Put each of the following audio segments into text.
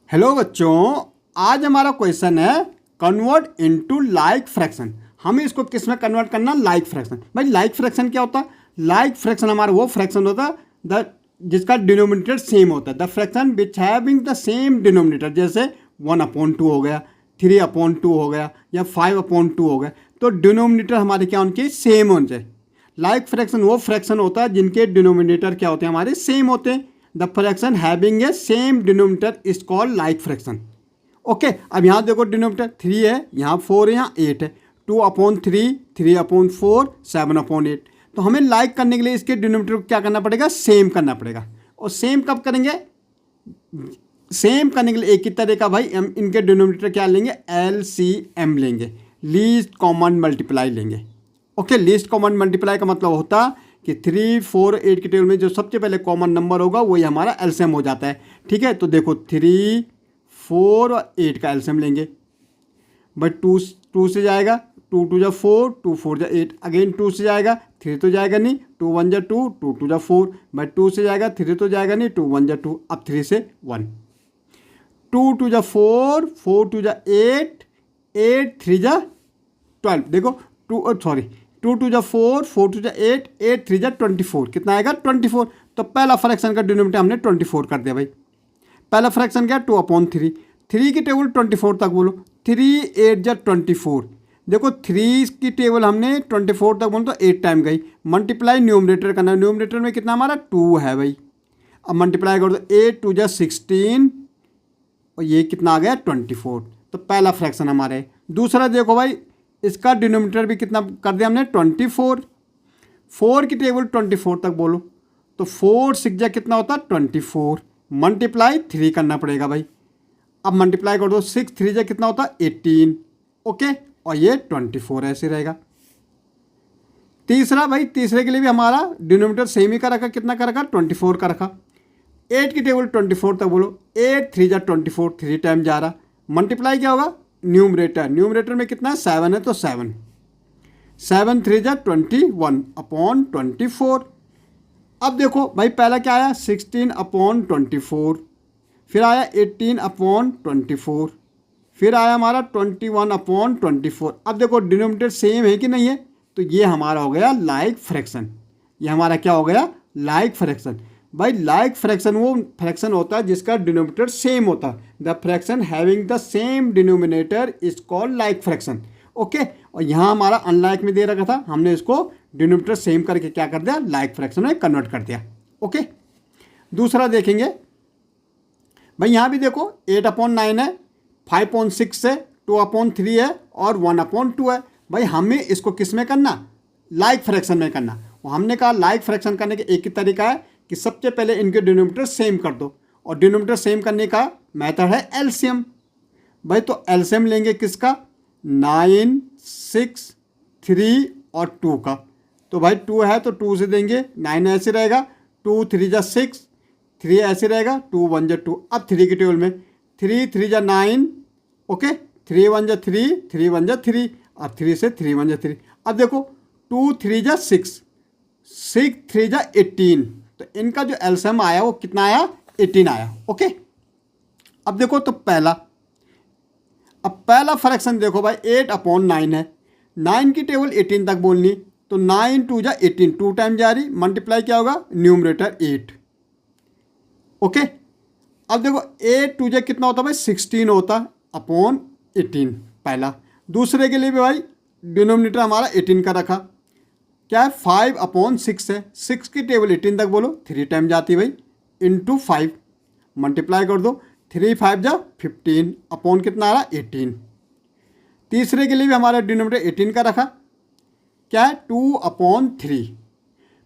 Hello बच्चों, आज हमारा क्वेश्चन है कन्वर्ट इनटू लाइक फ्रैक्शन। हमें इसको किस में कन्वर्ट करना? Like fraction. भाई लाइक फ्रैक्शन क्या होता है? लाइक फ्रैक्शन हमारा वो फ्रैक्शन होता है जिसका डिनोमिनेटर सेम होता है। The fraction which having the same denominator, जैसे 1/2 हो गया, 3/2 हो गया या 5/2 हो गया। तो डिनोमिनेटर हमारे क्या उनके सेम होने चाहिए। लाइक फ्रैक्शन वो फ्रैक्शन होता है जिनके डिनोमिनेटर क्या होते हैं? हमारे सेम होते हैं। The fraction having a same denominator is called like fraction. Okay, अब यहाँ देखो डिनोमिनेटर 3 है, यहाँ 4 है, यहाँ 8 है। 2/3, 3/4, 7/8। तो हमें लाइक करने के लिए इसके डिनोमिनेटर को क्या करना पड़ेगा? सेम करना पड़ेगा। और सेम कब करेंगे? सेम करने के लिए एक ही तरीका भाई, हम इनके डिनोमिनेटर क्या लेंगे? LCM लेंगे, लीस्ट कॉमन मल्टीप्लाई लेंगे। ओके, लीस्ट कॉमन मल्टीप्लाई का मतलब होता कि 3, 4, 8 के टेबल में जो सबसे पहले कॉमन नंबर होगा वही हमारा एलसीएम हो जाता है। ठीक है, तो देखो 3, 4 और 8 का एलसीएम लेंगे। बट 2 से जाएगा, 2 2 जा 4, 2 4 जा 8। अगेन 2 से जाएगा, 3 तो जाएगा नहीं, 2 1 जा 2, 2 2 जा 4। बट 2 से जाएगा, 3 तो जाएगा नहीं, 2 1 जा 2। अब 3 से 1, 2 2 जा 4, 4 2 जा 8, 8 3 जा 12। देखो 2 2 जा 4, 4 2 जा 8, 8 3 जा 24। कितना आएगा? 24। तो पहला फ्रैक्शन का डिनोमिनेटर हमने 24 कर दिया भाई। पहला फ्रैक्शन क्या? 2/3। 3 की टेबल 24 तक बोलो। 3 8 जा 24। देखो 3 की टेबल हमने 24 तक बोलो तो 8 टाइम गई। मल्टीप्लाई न्यूमरेटर करना, न्यूमरेटर में कितना हमारा 2 है भाई। अब मल्टीप्लाई कर दो, 8 2 जा 16 और ये कितना आ गया? 24। तो पहला फ्रैक्शन हमारा है। दूसरा देखो भाई, इसका डिनोमिनेटर भी कितना कर दिया हमने? 24। 4 की टेबल 24 तक बोलो तो 4 6 जा कितना होता? 24। मल्टीप्लाई 3 करना पड़ेगा भाई। अब मल्टीप्लाई कर दो, 6 3 जा कितना होता? 18। ओके, और ये 24 ऐसे रहेगा। तीसरा भाई, तीसरे के लिए भी हमारा डिनोमिनेटर सेम ही का रखा। कितना का रखा? 24 का रखा। 8 की टेबल 24 तक बोलो, 8 3 जा 24, 3 टाइम जा रहा। मल्टीप्लाई क्या होगा? न्यूमरेटर, न्यूमरेटर में कितना है? 7 है तो 7, 7 3 जा 21/24। अब देखो भाई, पहला क्या आया? 16/24। फिर आया 18/24। फिर आया हमारा 21/24। अब देखो डिनोमिनेटर सेम है कि नहीं है? तो ये हमारा हो गया लाइक फ्रैक्शन। ये हमारा क्या हो गया? Like fraction. भाई लाइक फ्रैक्शन वो फ्रैक्शन होता है जिसका डिनोमिनेटर सेम होता है। The fraction having the same denominator is called like fraction. Okay, और यहाँ हमारा अनलाइक में दे रखा था, हमने इसको डिनोमिनेटर सेम करके क्या कर दिया? लाइक फ्रैक्शन में कन्वर्ट कर दिया। ओके, दूसरा देखेंगे भाई, यहाँ भी देखो 8/9 है, 5/6 है, 2/3 है और 1/2 है। भाई हमें इसको किस में करना? लाइक फ्रैक्शन में करना। और हमने कहा लाइक फ्रैक्शन करने का एक ही तरीका है कि सबसे पहले इनके डिनोमिनेटर सेम कर दो। और डिनोमिनेटर सेम करने का मेथड है एलसीएम। भाई तो एलसीएम लेंगे किसका? 9, 6, 3 और 2 का। तो भाई 2 है तो 2 से देंगे, 9 ऐसे रहेगा, 2 3 जा 6, 3 ऐसे रहेगा, 2 1 जा 2। अब 3 की टेबल में 3 3 जा 9। ओके, 3 1 जा 3, 3 1 जा 3। अब 3 से 3 1 जा 3। अब देखो 2 3 जा 6, 6 3 जा 18। तो इनका जो एलसीएम आया वो कितना आया? 18 आया। ओके, अब देखो तो अब पहला फ्रैक्शन देखो भाई, 8/9 है। 9 की टेबल 18 तक बोलनी, तो 9 2 जा 18, 2 टाइम जा रही। मल्टीप्लाई क्या होगा? न्यूमरेटर 8। ओके, अब देखो 8 2 जा कितना होता है भाई? 16 होता अपॉन 18 पहला। दूसरे के लिए भी भाई डिनोमिनेटर हमारा 18 का रखा। क्या है? 5/6 है। 6 की टेबल 18 तक बोलो, 3 टाइम जाती भाई, इंटू 5। मल्टीप्लाई कर दो, 3 5 जा 15 अपॉन कितना आ रहा? 18। तीसरे के लिए भी हमारा डिनोमिनेटर 18 का रखा। क्या है? 2/3।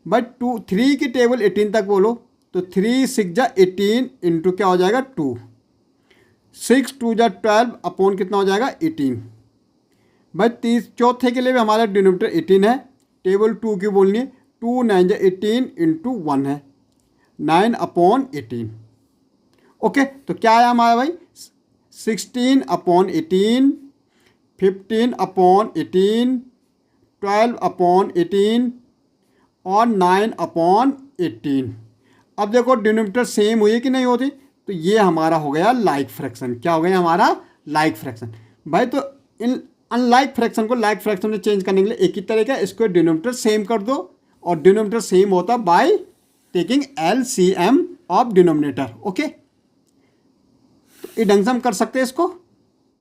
बट 3 की टेबल 18 तक बोलो तो 3 6 जा 18 इंटू क्या हो जाएगा? 2। 6 2 जा 12 अपॉन कितना हो जाएगा? 18। भाई चौथे के लिए भी हमारा डिनोमिनेटर 18 है। टेबल 2 की बोलनी है, 2 9 जा 18 इंटू 1 है, 9/18। ओके, तो क्या आया हमारा भाई? 16/18, 15/18, 12/18 और 9/18। अब देखो डिनोमिनेटर सेम हुई कि नहीं होती? तो ये हमारा हो गया लाइक फ्रैक्शन। क्या हो गया हमारा? Like fraction. भाई तो इन अनलाइक फ्रैक्शन को लाइक फ्रैक्शन में चेंज करने के लिए एक ही तरीका है, इसको डिनोमिनेटर सेम कर दो, और डिनोमिनेटर सेम होता by taking LCM of denominator. Okay, तो ये ढंग से हम कर सकते हैं इसको।